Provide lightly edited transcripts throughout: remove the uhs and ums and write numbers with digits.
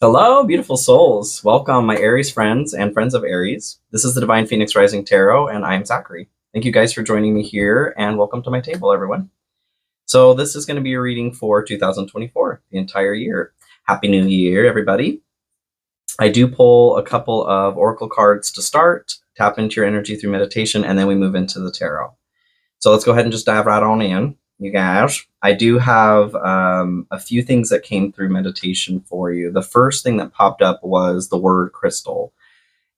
Hello, beautiful souls. Welcome, my Aries friends and friends of Aries. This is the Divine Phoenix Rising Tarot, and I'm Zachary. Thank you guys for joining me here, and welcome to my table, everyone. So this is going to be a reading for 2024, the entire year. Happy New Year, everybody. I do pull a couple of oracle cards to start, tap into your energy through meditation, and then we move into the tarot. So let's go ahead and just dive right on in, you guys. I do have a few things that came through meditation for you. The first thing that popped up was the word crystal.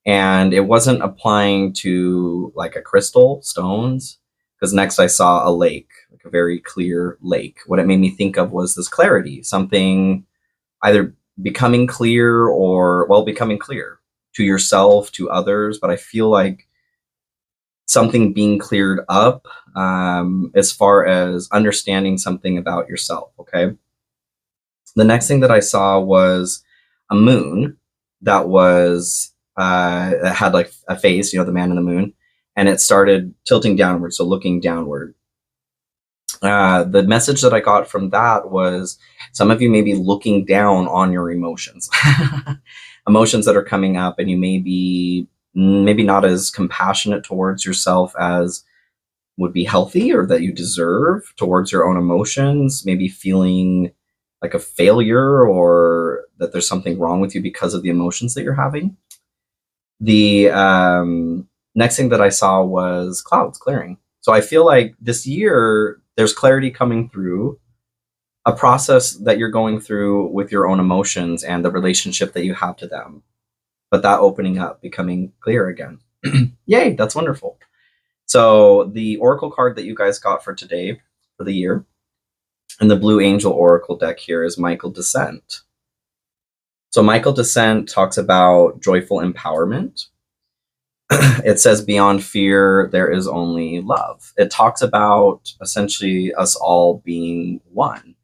And it wasn't applying to like a crystal, stones, because next I saw a lake, like a very clear lake. What it made me think of was this clarity, something either becoming clear or, well, becoming clear to yourself, to others. But I feel like something being cleared up as far as understanding something about yourself, okay? The next thing that I saw was a moon that was, that had like a face, you know, the man in the moon, and it started tilting downward, so looking downward. The message that I got from that was some of you may be looking down on your emotions, emotions that are coming up, and you may be maybe not as compassionate towards yourself as would be healthy or that you deserve towards your own emotions, maybe feeling like a failure or that there's something wrong with you because of the emotions that you're having. The next thing that I saw was clouds clearing. So I feel like this year there's clarity coming through, a process that you're going through with your own emotions and the relationship that you have to them, but that opening up, becoming clear again. Yay, that's wonderful. So the oracle card that you guys got for today, for the year, in the Blue Angel Oracle deck here is Michael Descent. So Michael Descent talks about joyful empowerment. It says, beyond fear, there is only love. It talks about essentially us all being one,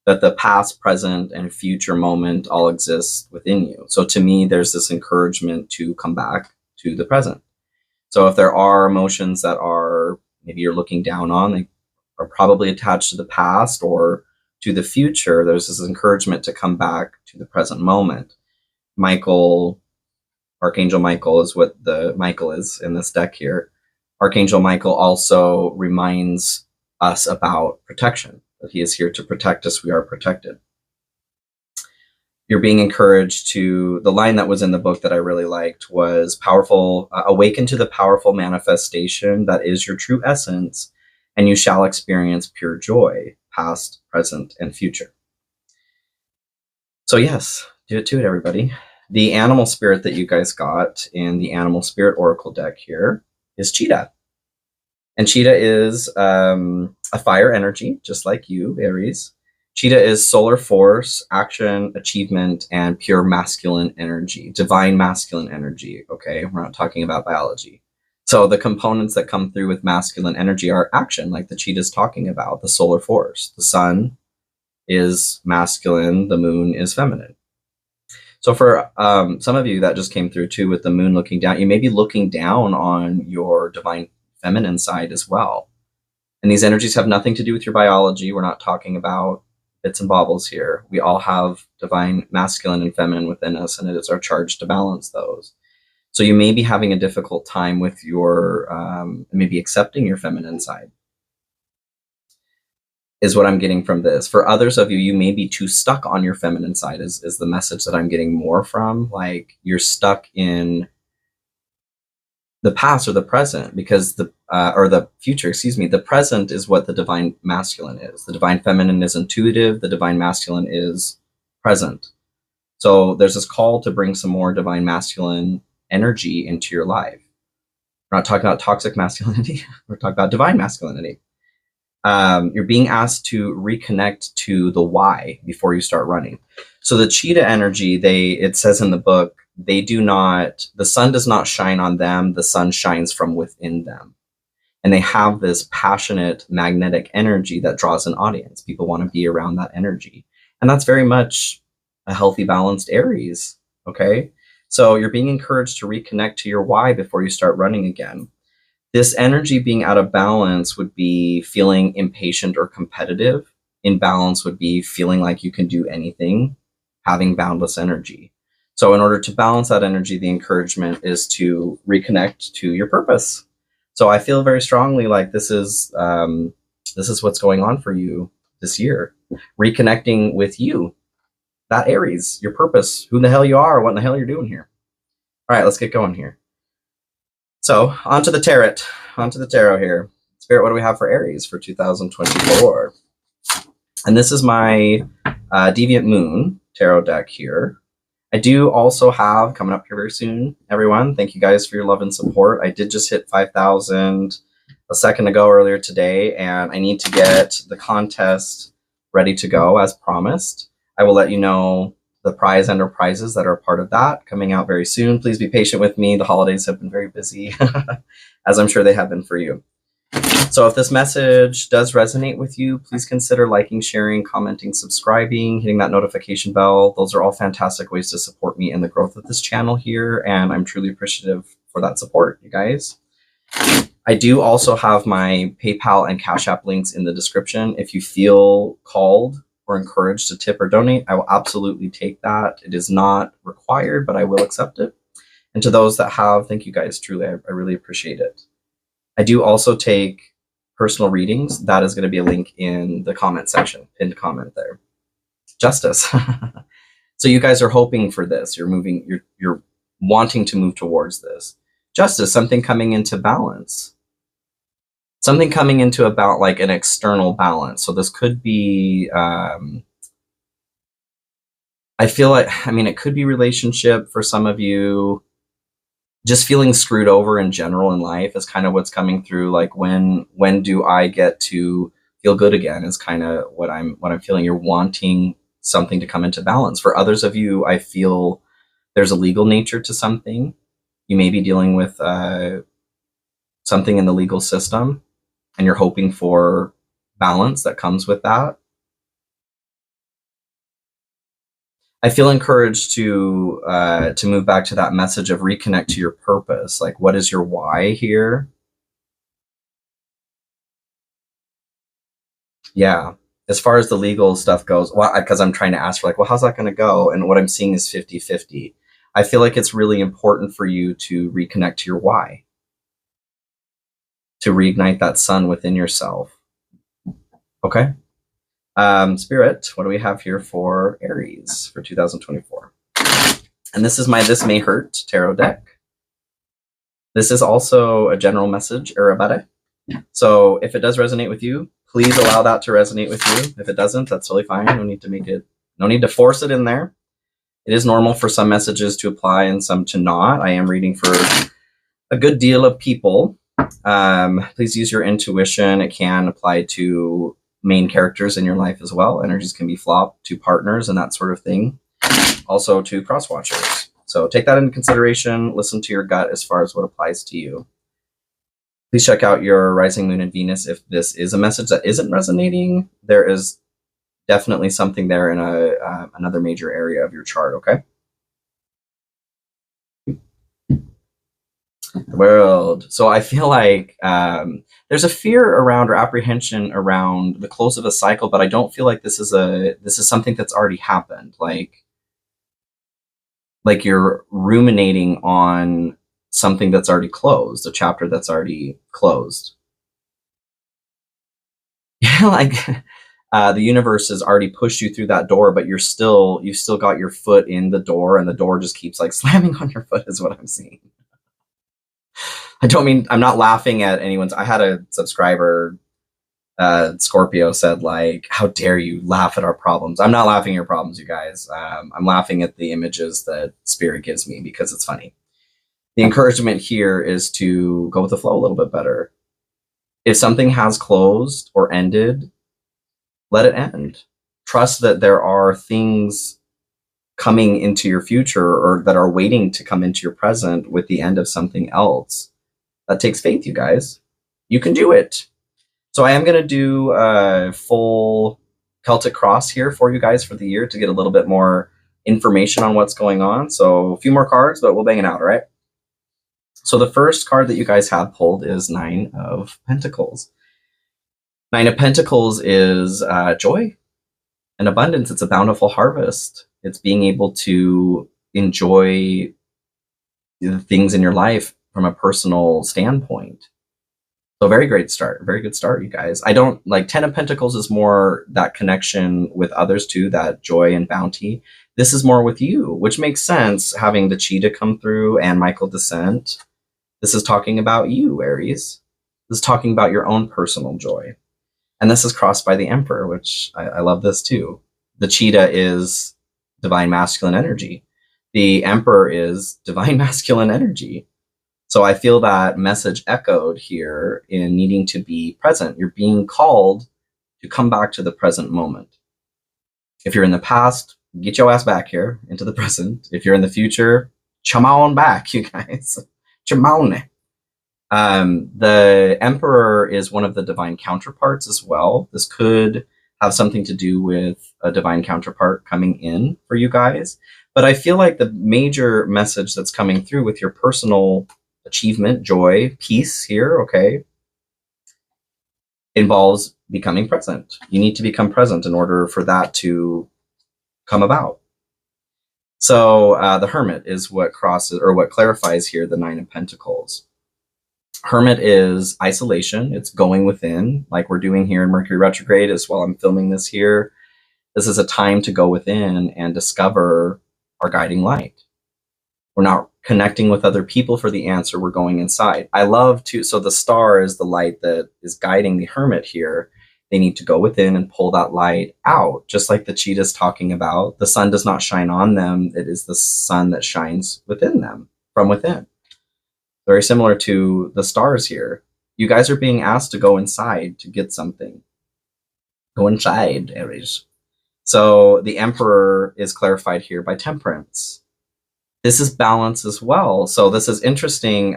that the past, present, and future moment all exist within you. So to me, there's this encouragement to come back to the present. So if there are emotions that are maybe you're looking down on, they are probably attached to the past or to the future, there's this encouragement to come back to the present moment. Michael, Archangel Michael is what the Michael is in this deck here. Archangel Michael also reminds us about protection, that he is here to protect us. We are protected. You're being encouraged to, the line that was in the book that I really liked was powerful, awaken to the powerful manifestation that is your true essence, and you shall experience pure joy, past, present, and future. So yes, do it, everybody. The animal spirit that you guys got in the Animal Spirit Oracle deck here is Cheetah. And Cheetah is a fire energy, just like you, Aries. Cheetah is solar force, action, achievement, and pure masculine energy, divine masculine energy, okay? We're not talking about biology. So the components that come through with masculine energy are action, like the cheetah is talking about, the solar force. The sun is masculine, the moon is feminine. So for some of you that just came through too with the moon looking down, you may be looking down on your divine feminine side as well. And these energies have nothing to do with your biology. We're not talking about bits and baubles here. We all have divine masculine and feminine within us, and it is our charge to balance those. So you may be having a difficult time with your, maybe accepting your feminine side, is what I'm getting from this. For others of you, you may be too stuck on your feminine side is the message that I'm getting more from. Like you're stuck in the past or the present because or the future, excuse me. The present is what the divine masculine is. The divine feminine is intuitive. The divine masculine is present. So there's this call to bring some more divine masculine energy into your life. We're not talking about toxic masculinity. We're talking about divine masculinity. You're being asked to reconnect to the why before you start running. So the cheetah energy, it says in the book, the sun does not shine on them, the sun shines from within them. And they have this passionate magnetic energy that draws an audience. People want to be around that energy. And that's very much a healthy, balanced Aries, okay? So you're being encouraged to reconnect to your why before you start running again. This energy being out of balance would be feeling impatient or competitive. In balance would be feeling like you can do anything. having boundless energy. So in order to balance that energy, the encouragement is to reconnect to your purpose. So I feel very strongly like this is what's going on for you this year. Reconnecting with you, that Aries, your purpose, who the hell you are, what in the hell you're doing here. All right, let's get going here. So onto the tarot here. Spirit, what do we have for Aries for 2024? And this is my Deviant Moon tarot deck here. I do also have, coming up here very soon, everyone, thank you guys for your love and support. I did just hit 5,000 a second ago earlier today, and I need to get the contest ready to go as promised. I will let you know the prize and or prizes that are a part of that coming out very soon. Please be patient with me. The holidays have been very busy, as I'm sure they have been for you. So if this message does resonate with you, please consider liking, sharing, commenting, subscribing, hitting that notification bell. Those are all fantastic ways to support me in the growth of this channel here, and I'm truly appreciative for that support, you guys. I do also have my PayPal and Cash App links in the description. If you feel called or encouraged to tip or donate, I will absolutely take that. It is not required, but I will accept it. And to those that have, thank you guys, truly, I really appreciate it. I do also take personal readings. That is going to be a link in the comment section, pinned comment there. Justice. So you guys are hoping for this. You're wanting to move towards this. Justice, something coming into balance. Something coming into about like an external balance. So this could be, I feel like, I mean, it could be relationship for some of you. Just feeling screwed over in general in life is kind of what's coming through. Like when do I get to feel good again is kind of what I'm feeling. You're wanting something to come into balance. For others of you, I feel there's a legal nature to something. You may be dealing with something in the legal system, and you're hoping for balance that comes with that. I feel encouraged to move back to that message of reconnect to your purpose. Like, what is your why here? Yeah. As far as the legal stuff goes, well, because I'm trying to ask for like, well, how's that going to go? And what I'm seeing is 50-50. I feel like it's really important for you to reconnect to your why, to reignite that sun within yourself. Okay. Spirit, what do we have here for Aries for 2024? And this is my This May Hurt tarot deck. This is also a general message, Urabare. So if it does resonate with you, please allow that to resonate with you. If it doesn't, that's totally fine. No need to force it in there. It is normal for some messages to apply and some to not. I am reading for a good deal of people. Please use your intuition. It can apply to main characters in your life as well. Energies can be flopped to partners and that sort of thing. Also to cross watchers. So take that into consideration. Listen to your gut as far as what applies to you. Please check out your rising moon and Venus if this is a message that isn't resonating. There is definitely something there in another major area of your chart, okay? The world. So I feel like there's a fear around or apprehension around the close of a cycle, but I don't feel like this is something that's already happened. Like you're ruminating on something that's already closed, a chapter that's already closed. Yeah, like the universe has already pushed you through that door, but you've still got your foot in the door, and the door just keeps like slamming on your foot is what I'm seeing. I'm not laughing at anyone's. I had a subscriber, Scorpio, said like, how dare you laugh at our problems? I'm not laughing at your problems, you guys. I'm laughing at the images that Spirit gives me because it's funny. The encouragement here is to go with the flow a little bit better. If something has closed or ended, let it end. Trust that there are things coming into your future or that are waiting to come into your present with the end of something else. That takes faith, you guys. You can do it. So I am going to do a full Celtic Cross here for you guys for the year to get a little bit more information on what's going on. So a few more cards, but we'll bang it out, all right? So the first card that you guys have pulled is Nine of Pentacles. Nine of Pentacles is joy and abundance. It's a bountiful harvest. It's being able to enjoy the things in your life from a personal standpoint. So very great start, very good start, you guys. I don't like 10 of Pentacles is more that connection with others too, that joy and bounty. This is more with you, which makes sense having the Cheetah come through and Michael Descent. This is talking about you, Aries. This is talking about your own personal joy. And this is crossed by the Emperor, which I love this too. The Cheetah is divine masculine energy. The Emperor is divine masculine energy. So I feel that message echoed here in needing to be present. You're being called to come back to the present moment. If you're in the past, get your ass back here into the present. If you're in the future, chum on back, you guys. Chum on. The Emperor is one of the divine counterparts as well. This could have something to do with a divine counterpart coming in for you guys. But I feel like the major message that's coming through with your personal achievement, joy, peace here, okay, involves becoming present. You need to become present in order for that to come about. So the Hermit is what crosses or what clarifies here the Nine of Pentacles. Hermit is isolation. It's going within, like we're doing here in Mercury retrograde as while I'm filming this here. This is a time to go within and discover our guiding light. We're not connecting with other people for the answer. We're going inside. I love to, so the star is the light that is guiding the Hermit here. They need to go within and pull that light out, just like the Cheetah is talking about. The sun does not shine on them. It is the sun that shines within them, from within. Very similar to the stars here. You guys are being asked to go inside to get something. Go inside, Aries. So the Emperor is clarified here by Temperance. This is balance as well. So this is interesting.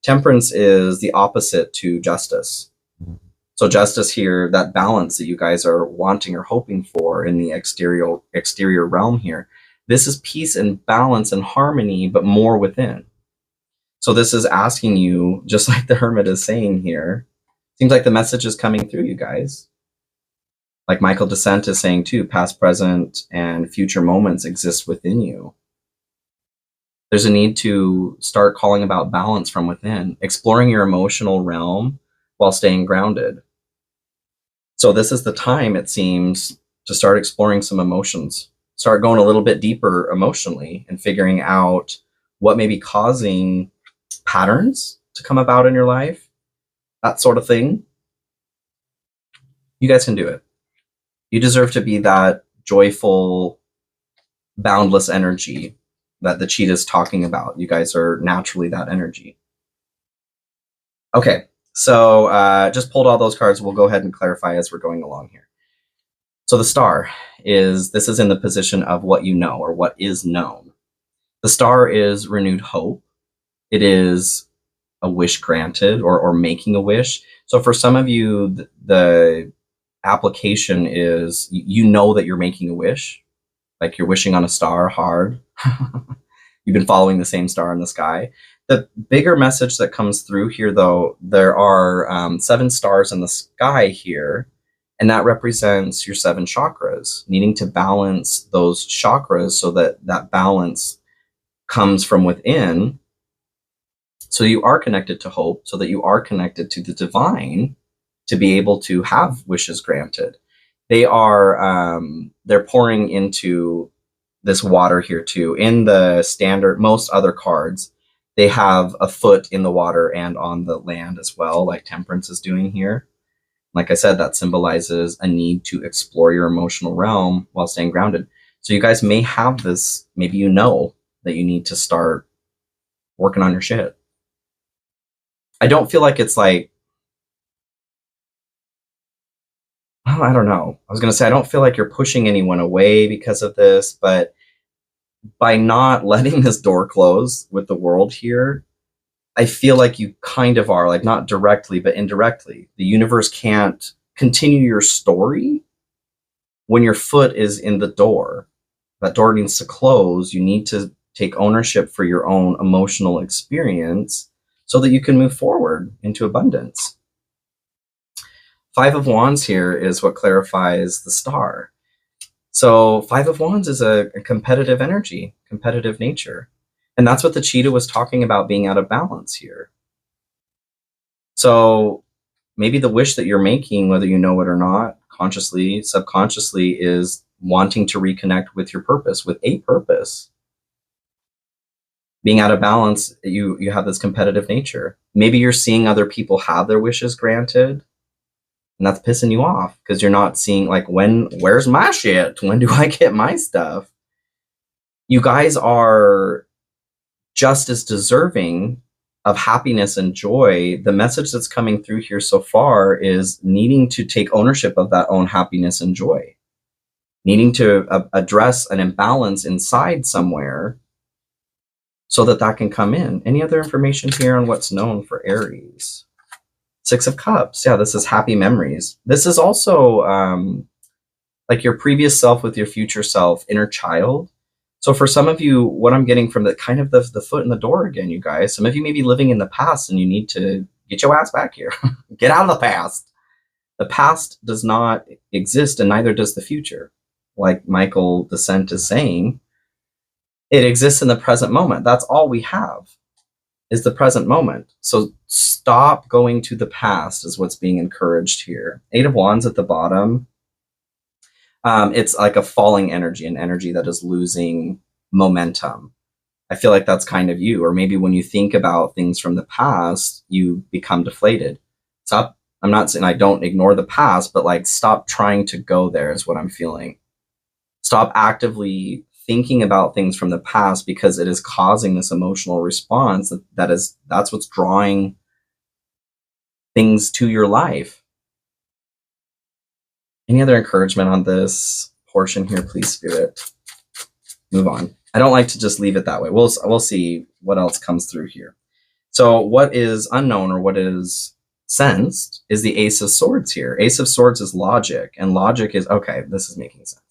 Temperance is the opposite to justice. So justice here, that balance that you guys are wanting or hoping for in the exterior realm here. This is peace and balance and harmony, but more within. So this is asking you, just like the Hermit is saying here, seems like the message is coming through, you guys. Like Michael Descent is saying too, past, present, and future moments exist within you. There's a need to start calling about balance from within, exploring your emotional realm while staying grounded. So this is the time, it seems, to start exploring some emotions. Start going a little bit deeper emotionally and figuring out what may be causing patterns to come about in your life, that sort of thing. You guys can do it. You deserve to be that joyful, boundless energy that the Cheetah is talking about. You guys are naturally that energy. Okay, so just pulled all those cards. We'll go ahead and clarify as we're going along here. So the star this is in the position of what you know or what is known. The star is renewed hope. It is a wish granted or making a wish. So for some of you, the application is you know that you're making a wish, like you're wishing on a star hard. You've been following the same star in the sky. The bigger message that comes through here, though, there are 7 stars in the sky here, and that represents your 7 chakras, needing to balance those chakras so that that balance comes from within. So you are connected to hope, so that you are connected to the divine to be able to have wishes granted. They are, they're pouring into this water here too. In the standard, most other cards, they have a foot in the water and on the land as well, like Temperance is doing here. Like I said, that symbolizes a need to explore your emotional realm while staying grounded. So you guys may have this, maybe you know that you need to start working on your shit. I don't feel like it's like, I don't know. I was going to say, I don't feel like you're pushing anyone away because of this, but by not letting this door close with the world here, I feel like you kind of are, like not directly, but indirectly. The universe can't continue your story when your foot is in the door. That door needs to close. You need to take ownership for your own emotional experience so that you can move forward into abundance. 5 of Wands here is what clarifies the star. So Five of Wands is a competitive energy, competitive nature. And that's what the cheetah was talking about, being out of balance here. So maybe the wish that you're making, whether you know it or not, consciously, subconsciously, is wanting to reconnect with your purpose, with a purpose. Being out of balance, you have this competitive nature. Maybe you're seeing other people have their wishes granted, and that's pissing you off because you're not seeing, like, where's my shit? When do I get my stuff? You guys are just as deserving of happiness and joy. The message that's coming through here so far is needing to take ownership of that own happiness and joy, needing to address an imbalance inside somewhere so that that can come in. Any other information here on what's known for Aries? Six of Cups. Yeah, this is happy memories. This is also like your previous self with your future self, inner child. So for some of you, what I'm getting from the kind of the foot in the door again, you guys, some of you may be living in the past and you need to get your ass back here. Get out of the past. The past does not exist, and neither does the future. Like Michael Descent is saying, it exists in the present moment. That's all we have, is the present moment. So stop going to the past is what's being encouraged here. Eight of Wands at the bottom. It's like a falling energy, an energy that is losing momentum. I feel like that's kind of you. Or maybe when you think about things from the past, you become deflated. Stop. I'm not saying I don't ignore the past, but like stop trying to go there is what I'm feeling. Stop actively thinking about things from the past because it is causing this emotional response that's what's drawing things to your life. Any other encouragement on this portion here, please, Spirit? Move on. I don't like to just leave it that way. We'll see what else comes through here. So what is unknown, or what is sensed, is the Ace of Swords here. Ace of Swords is logic, and logic is, okay, this is making sense.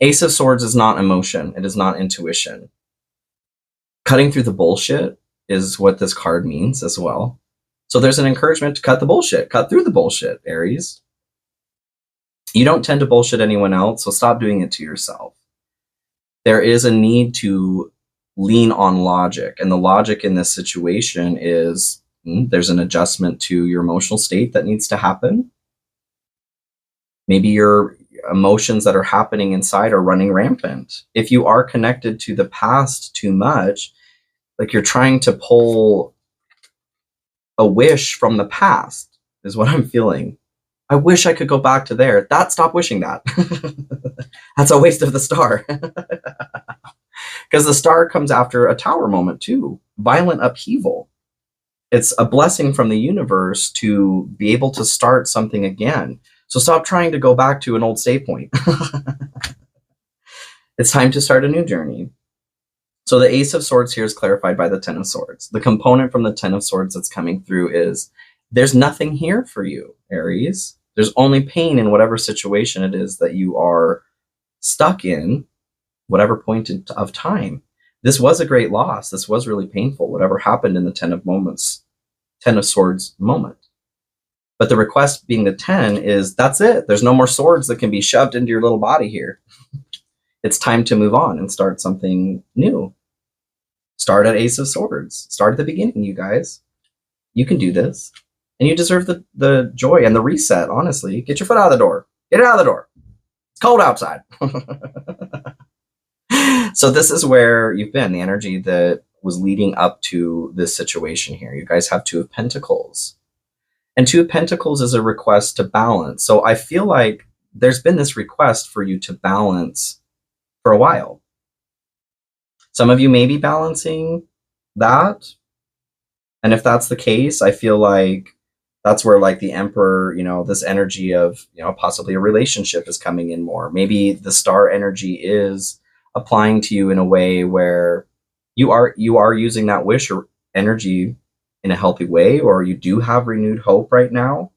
Ace of Swords is not emotion. It is not intuition. Cutting through the bullshit is what this card means as well. So there's an encouragement to cut the bullshit, cut through the bullshit, Aries. You don't tend to bullshit anyone else, so stop doing it to yourself. There is a need to lean on logic, and the logic in this situation is there's an adjustment to your emotional state that needs to happen. Maybe your emotions that are happening inside are running rampant. If you are connected to the past too much, like you're trying to pull a wish from the past, is what I'm feeling. I wish I could go back to there. Stop wishing that. That's a waste of the star. Because the star comes after a tower moment too. Violent upheaval. It's a blessing from the universe to be able to start something again. So stop trying to go back to an old save point. It's time to start a new journey. So the Ace of Swords here is clarified by the Ten of Swords. The component from the Ten of Swords that's coming through is there's nothing here for you, Aries. There's only pain in whatever situation it is that you are stuck in, whatever point of time. This was a great loss. This was really painful, whatever happened in the Ten of Swords moment. But the request being the 10 is, that's it. There's no more swords that can be shoved into your little body here. It's time to move on and start something new. Start at Ace of Swords. Start at the beginning, you guys. You can do this. And you deserve the joy and the reset, honestly. Get your foot out of the door. Get it out of the door. It's cold outside. So this is where you've been, the energy that was leading up to this situation here. You guys have Two of Pentacles. And Two of Pentacles is a request to balance. So I feel like there's been this request for you to balance for a while. Some of you may be balancing that. And if that's the case, I feel like that's where, like, the Emperor, this energy of, possibly a relationship is coming in more. Maybe the star energy is applying to you in a way where you are using that wish or energy in a healthy way, or you do have renewed hope right now.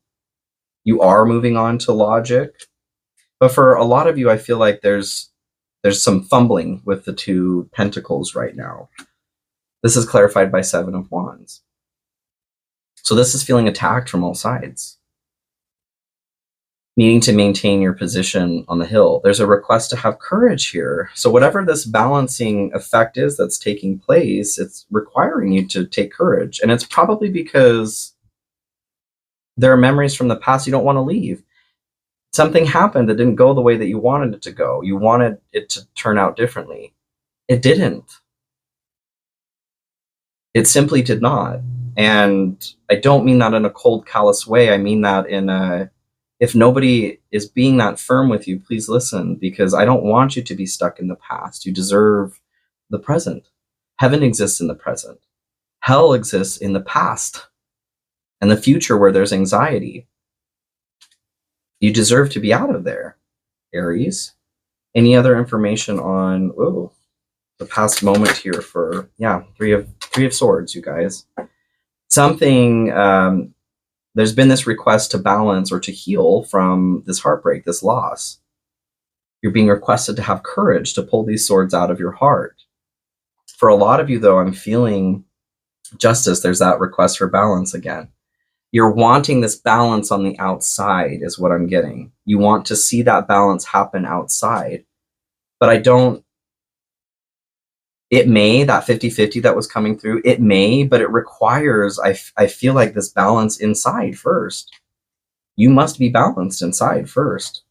You are moving on to logic. But for a lot of you, I feel like there's some fumbling with the Two Pentacles right now. This is clarified by Seven of Wands. So this is feeling attacked from all sides. needing to maintain your position on the hill. There's a request to have courage here. So whatever this balancing effect is that's taking place, it's requiring you to take courage. And it's probably because there are memories from the past you don't want to leave. Something happened that didn't go the way that you wanted it to go. You wanted it to turn out differently. It didn't. It simply did not. And I don't mean that in a cold, callous way. I mean that in a, if nobody is being that firm with you, please listen, because I don't want you to be stuck in the past. You deserve the present. Heaven exists in the present. Hell exists in the past and the future where there's anxiety. You deserve to be out of there, Aries. Any other information on the past moment here for, three of swords, you guys. Something, there's been this request to balance or to heal from this heartbreak, this loss. You're being requested to have courage to pull these swords out of your heart. For a lot of you, though, I'm feeling justice. There's that request for balance again. You're wanting this balance on the outside is what I'm getting. You want to see that balance happen outside. But I don't, it may, that 50-50 that was coming through, it may, but it requires, I feel like this balance inside first. You must be balanced inside first.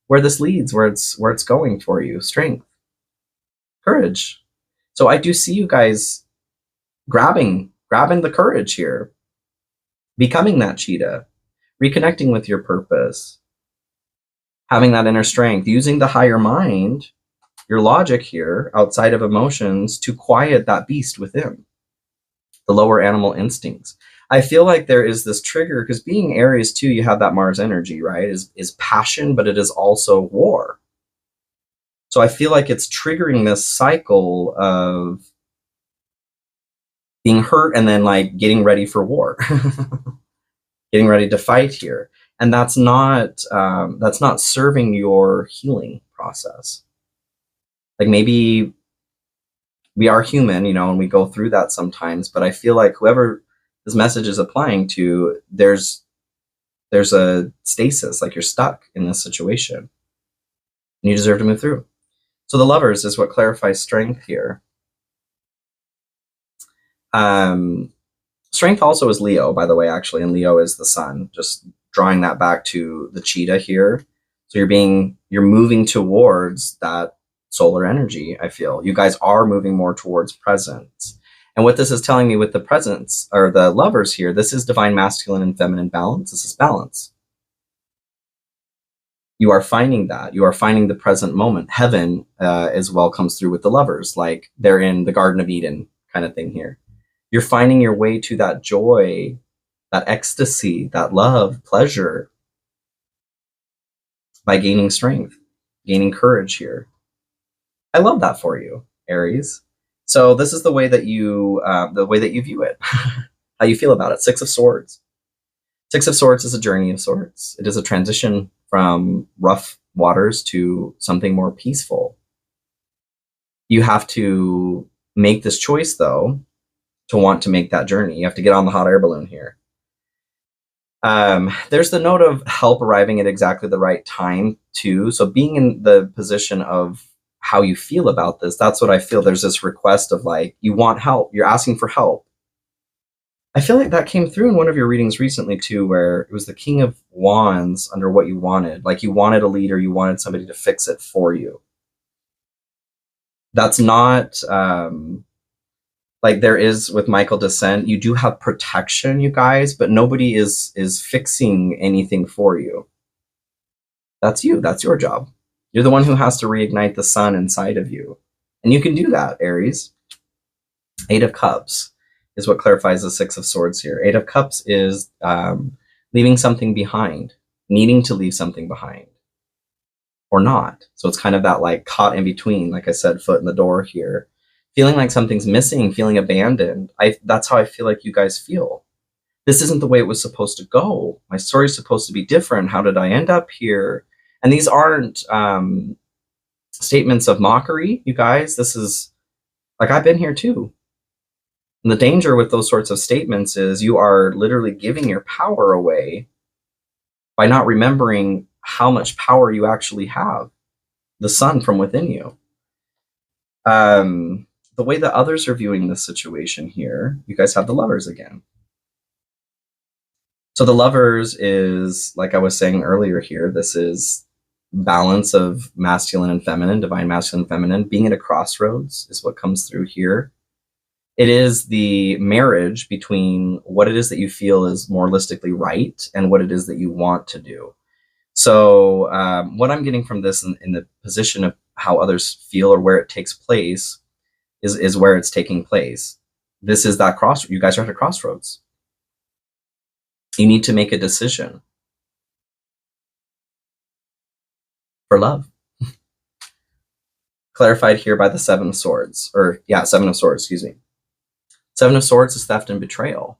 Where this leads, where it's going for you, strength, courage. So I do see you guys grabbing the courage here, becoming that cheetah, reconnecting with your purpose, having that inner strength, using the higher mind, your logic here, outside of emotions, to quiet that beast within, the lower animal instincts. I feel like there is this trigger, because being Aries too, you have that Mars energy, right? Is passion, but it is also war. So I feel like it's triggering this cycle of being hurt and then like getting ready for war, getting ready to fight here. And that's not serving your healing process. Like maybe we are human, and we go through that sometimes, but I feel like whoever this message is applying to, there's a stasis, like you're stuck in this situation and you deserve to move through. So the Lovers is what clarifies strength here. Strength also is Leo, by the way, actually, and Leo is the sun, just drawing that back to the cheetah here. So you're moving towards that solar energy. I feel you guys are moving more towards presence. And what this is telling me with the presence, or the Lovers here, this is divine masculine and feminine balance. This is balance. You are finding that. You are finding the present moment. Heaven as well comes through with the Lovers, like they're in the Garden of Eden kind of thing here. You're finding your way to that joy, that ecstasy, that love, pleasure, by gaining strength, gaining courage here. I love that for you, Aries. So this is the way that you view it, how you feel about it. Six of Swords. Six of Swords is a journey of sorts. It is a transition from rough waters to something more peaceful. You have to make this choice, though, to want to make that journey. You have to get on the hot air balloon here. There's the note of help arriving at exactly the right time, too. So being in the position of how you feel about this, that's what I feel. There's this request of like, you want help. You're asking for help. I feel like that came through in one of your readings recently, too, where it was the King of Wands under what you wanted. Like you wanted a leader, you wanted somebody to fix it for you. That's not... like there is with Michael Descent, you do have protection, you guys, but nobody is fixing anything for you. That's you. That's your job. You're the one who has to reignite the sun inside of you. And you can do that, Aries. Eight of Cups is what clarifies the Six of Swords here. Eight of Cups is leaving something behind, needing to leave something behind, or not. So it's kind of that like caught in between, like I said, foot in the door here. Feeling like something's missing, feeling abandoned. That's how I feel like you guys feel. This isn't the way it was supposed to go. My story's supposed to be different. How did I end up here? And these aren't statements of mockery, you guys. This is, like, I've been here too. And the danger with those sorts of statements is you are literally giving your power away by not remembering how much power you actually have, the sun from within you. The way that others are viewing this situation here, you guys have the Lovers again. So the Lovers is, like I was saying earlier here, this is balance of masculine and feminine, divine masculine and feminine. Being at a crossroads is what comes through here. It is the marriage between what it is that you feel is moralistically right and what it is that you want to do. So what I'm getting from this in the position of how others feel or where it takes place is where it's taking place. This is that crossroads. You guys are at a crossroads. You need to make a decision for love. Clarified here by the Seven of Swords, Seven of Swords, excuse me. Seven of Swords is theft and betrayal.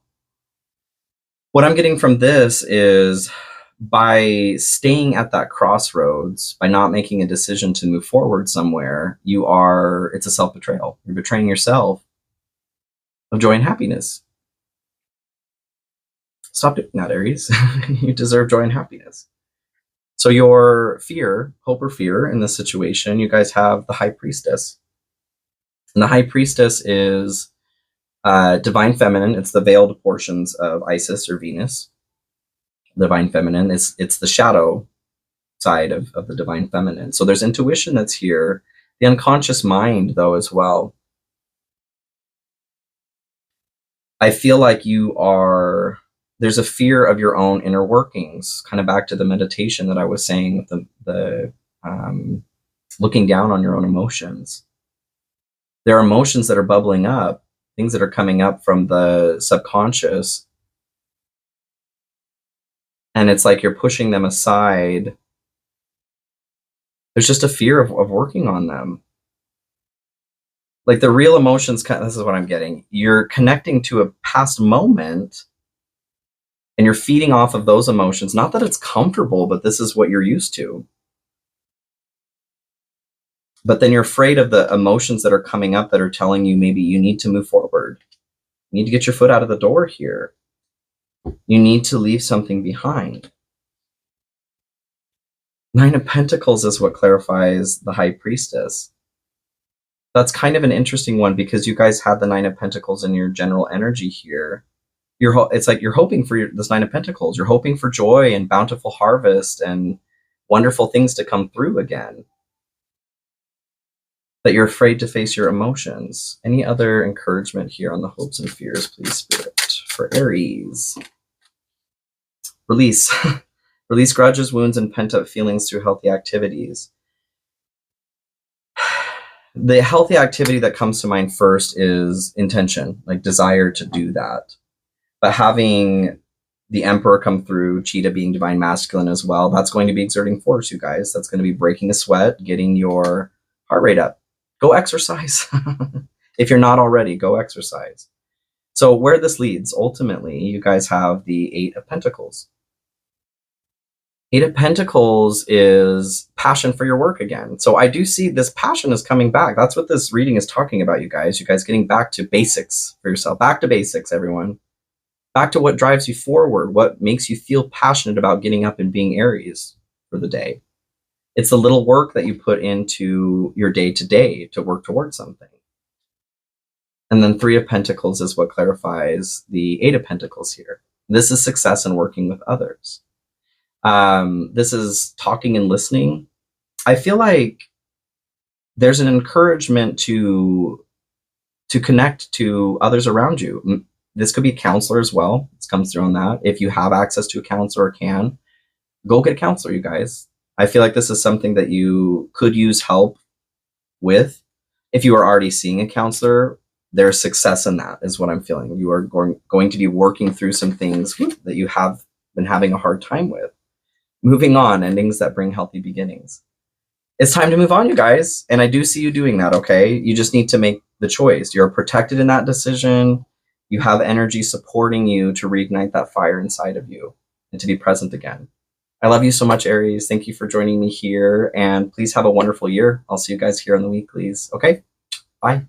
What I'm getting from this is by staying at that crossroads, by not making a decision to move forward somewhere, it's a self-betrayal. You're betraying yourself of joy and happiness. Stop doing that, Aries. You deserve joy and happiness. So your fear, hope or fear in this situation, you guys have the High Priestess. And the High Priestess is divine feminine. It's the veiled portions of Isis or Venus. Divine feminine, it's the shadow side of the divine feminine. So there's intuition that's here. The unconscious mind, though, as well. I feel like there's a fear of your own inner workings, kind of back to the meditation that I was saying with the looking down on your own emotions. There are emotions that are bubbling up, things that are coming up from the subconscious, and it's like you're pushing them aside. There's just a fear of working on them. Like the real emotions, this is what I'm getting. You're connecting to a past moment and you're feeding off of those emotions. Not that it's comfortable, but this is what you're used to. But then you're afraid of the emotions that are coming up that are telling you maybe you need to move forward. You need to get your foot out of the door here. You need to leave something behind. Nine of Pentacles is what clarifies the High Priestess. That's kind of an interesting one because you guys had the Nine of Pentacles in your general energy here. It's like you're hoping for this Nine of Pentacles. You're hoping for joy and bountiful harvest and wonderful things to come through again. But you're afraid to face your emotions. Any other encouragement here on the hopes and fears, please, Spirit, for Aries? Release. Release grudges, wounds, and pent-up feelings through healthy activities. The healthy activity that comes to mind first is intention, like desire to do that. But having the Emperor come through, Cheetah being divine masculine as well, that's going to be exerting force, you guys. That's going to be breaking a sweat, getting your heart rate up. Go exercise. If you're not already, go exercise. So where this leads, ultimately, you guys have the Eight of Pentacles. Eight of Pentacles is passion for your work again. So I do see this passion is coming back. That's what this reading is talking about, you guys. You guys getting back to basics for yourself. Back to basics, everyone. Back to what drives you forward, what makes you feel passionate about getting up and being Aries for the day. It's the little work that you put into your day-to-day to work towards something. And then Three of Pentacles is what clarifies the Eight of Pentacles here. This is success in working with others. This is talking and listening. I feel like there's an encouragement to connect to others around you. This could be a counselor as well. This comes through on that. If you have access to a counselor or can, go get a counselor, you guys. I feel like this is something that you could use help with. If you are already seeing a counselor, there's success in that, is what I'm feeling. You are going to be working through some things that you have been having a hard time with. Moving on, endings that bring healthy beginnings. It's time to move on, you guys. And I do see you doing that, okay? You just need to make the choice. You're protected in that decision. You have energy supporting you to reignite that fire inside of you and to be present again. I love you so much, Aries. Thank you for joining me here. And please have a wonderful year. I'll see you guys here on the weeklies. Okay? Bye.